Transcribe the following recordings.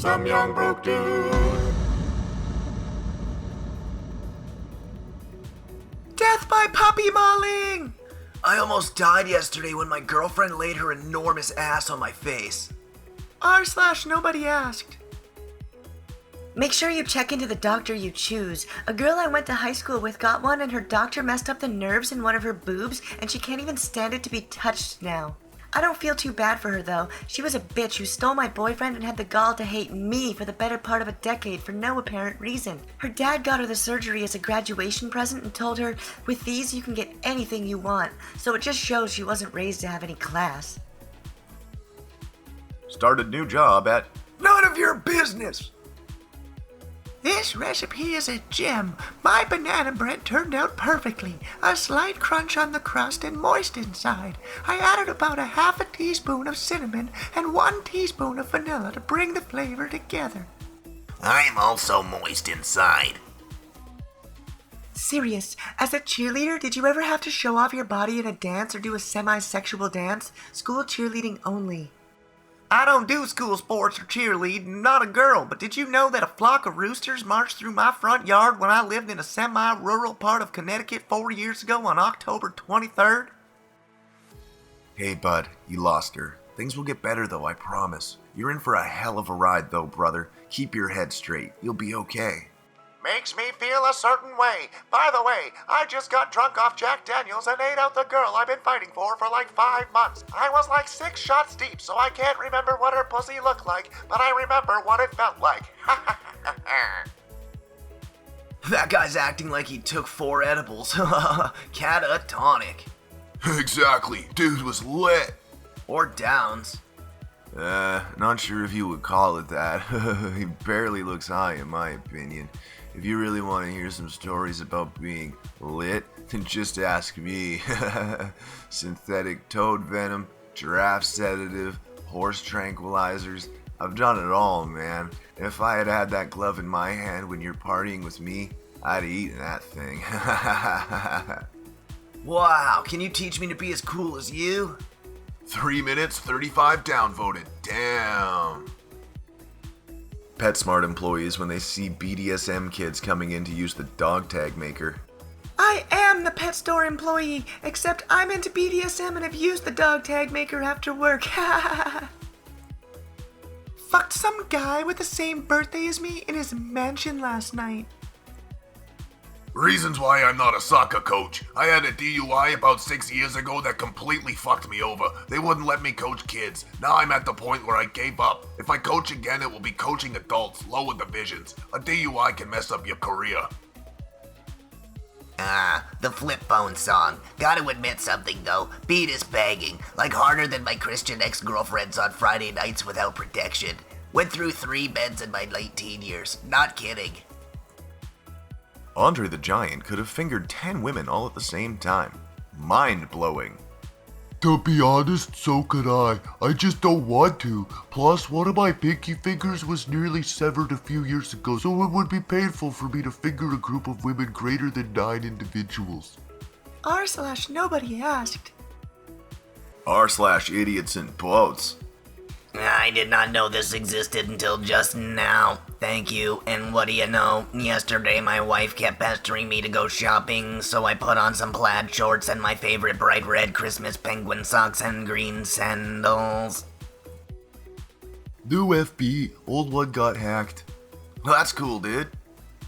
some young broke dude. Death by puppy mauling! I almost died yesterday when my girlfriend laid her enormous ass on my face. r/NobodyAsked. Make sure you check into the doctor you choose. A girl I went to high school with got one and her doctor messed up the nerves in one of her boobs and she can't even stand it to be touched now. I don't feel too bad for her though. She was a bitch who stole my boyfriend and had the gall to hate me for the better part of a decade for no apparent reason. Her dad got her the surgery as a graduation present and told her, with these you can get anything you want. So it just shows she wasn't raised to have any class. Started new job at None of your business! This recipe is a gem. My banana bread turned out perfectly. A slight crunch on the crust and moist inside. I added about a half a teaspoon of cinnamon and 1 teaspoon of vanilla to bring the flavor together. I'm also moist inside. Serious, as a cheerleader, did you ever have to show off your body in a dance or do a semi-sexual dance? School cheerleading only. I don't do school sports or cheerleading, not a girl, but did you know that a flock of roosters marched through my front yard when I lived in a semi-rural part of Connecticut 4 years ago on October 23rd? Hey bud, you lost her. Things will get better though, I promise. You're in for a hell of a ride though, brother. Keep your head straight. You'll be okay. Makes me feel a certain way. By the way, I just got drunk off Jack Daniels and ate out the girl I've been fighting for like 5 months. I was like 6 shots deep, so I can't remember what her pussy looked like, but I remember what it felt like. That guy's acting like he took 4 edibles. Catatonic. Exactly. Dude was lit. Or downs. Not sure if you would call it that. He barely looks high in my opinion. If you really want to hear some stories about being lit, then just ask me. Synthetic toad venom, giraffe sedative, horse tranquilizers. I've done it all, man. If I had had that glove in my hand when you're partying with me, I'd have eaten that thing. Wow, can you teach me to be as cool as you? 3 minutes, 35 downvoted. Damn. PetSmart employees when they see BDSM kids coming in to use the dog tag maker. I am the pet store employee, except I'm into BDSM and have used the dog tag maker after work. Fucked some guy with the same birthday as me in his mansion last night. Reasons why I'm not a soccer coach. I had a DUI about 6 years ago that completely fucked me over. They wouldn't let me coach kids. Now I'm at the point where I gave up. If I coach again, it will be coaching adults, lower divisions. A DUI can mess up your career. The flip phone song. Gotta admit something though, beat is banging. Like harder than my Christian ex-girlfriends on Friday nights without protection. Went through 3 beds in my late teen years. Not kidding. Andre the Giant could have fingered 10 women all at the same time. Mind-blowing. To be honest, so could I. I just don't want to. Plus, one of my pinky fingers was nearly severed a few years ago, so it would be painful for me to finger a group of women greater than 9 individuals. r/NobodyAsked. r/idiots in boats. I did not know this existed until just now. Thank you. And what do you know? Yesterday my wife kept pestering me to go shopping, so I put on some plaid shorts and my favorite bright red Christmas penguin socks and green sandals. New FB, old one got hacked. Well, that's cool, dude.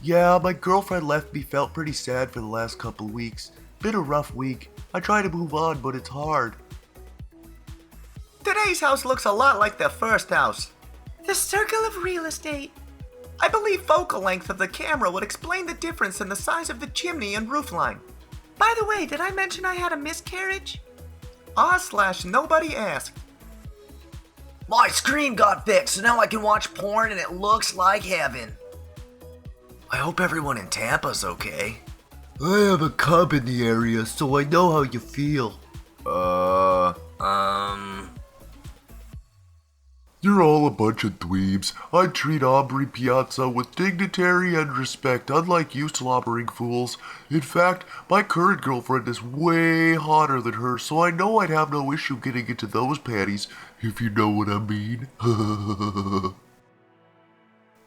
Yeah, my girlfriend left me, felt pretty sad for the last couple weeks. Been a rough week. I try to move on, but it's hard. Today's house looks a lot like the first house. The circle of real estate. I believe focal length of the camera would explain the difference in the size of the chimney and roofline. By the way, did I mention I had a miscarriage? r/NobodyAsked. My screen got fixed, so now I can watch porn and it looks like heaven. I hope everyone in Tampa's okay. I have a cub in the area, so I know how you feel. You're all a bunch of dweebs. I treat Aubrey Piazza with dignitary and respect, unlike you slobbering fools. In fact, my current girlfriend is way hotter than her, so I know I'd have no issue getting into those panties, if you know what I mean.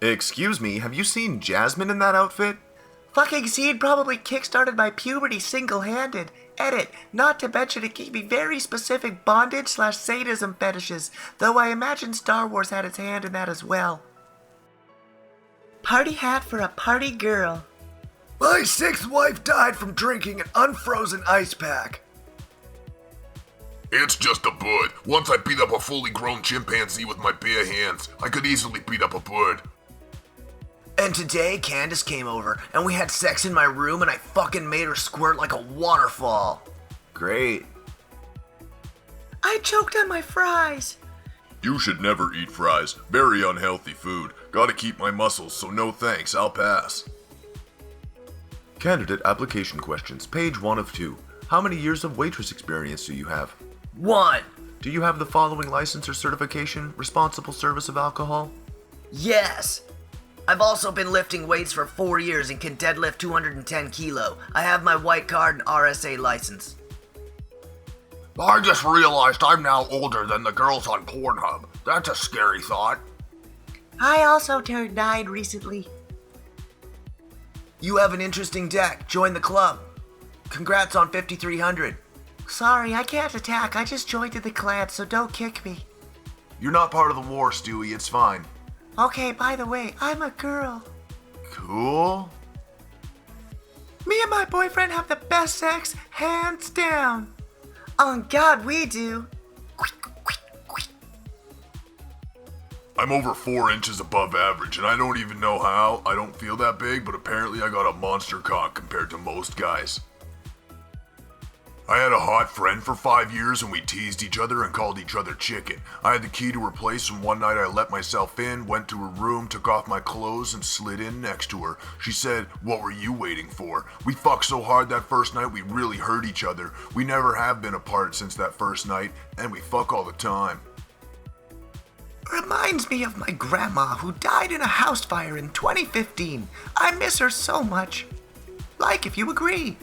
Excuse me, have you seen Jasmine in that outfit? Fucking Seed probably kickstarted my puberty single-handed. Edit, not to mention it gave me very specific bondage/sadism fetishes, though I imagine Star Wars had its hand in that as well. Party hat for a party girl. My 6th wife died from drinking an unfrozen ice pack. It's just a bird. Once I beat up a fully grown chimpanzee with my bare hands. I could easily beat up a bird. And today, Candace came over, and we had sex in my room, and I fucking made her squirt like a waterfall. Great. I choked on my fries. You should never eat fries. Very unhealthy food. Gotta keep my muscles, so no thanks, I'll pass. Candidate application questions, page 1 of 2. How many years of waitress experience do you have? 1. Do you have the following license or certification? Responsible service of alcohol? Yes. I've also been lifting weights for 4 years and can deadlift 210 kilo. I have my white card and RSA license. I just realized I'm now older than the girls on Pornhub. That's a scary thought. I also turned 9 recently. You have an interesting deck. Join the club. Congrats on 5,300. Sorry, I can't attack. I just joined the clan, so don't kick me. You're not part of the war, Stewie, it's fine. Okay, by the way, I'm a girl. Cool. Me and my boyfriend have the best sex, hands down. On God, we do. I'm over 4 inches above average, and I don't even know how. I don't feel that big, but apparently I got a monster cock compared to most guys. I had a hot friend for 5 years, and we teased each other and called each other chicken. I had the key to her place, and one night I let myself in, went to her room, took off my clothes, and slid in next to her. She said, "What were you waiting for?" We fucked so hard that first night we really hurt each other. We never have been apart since that first night, and we fuck all the time. Reminds me of my grandma who died in a house fire in 2015. I miss her so much. Like if you agree.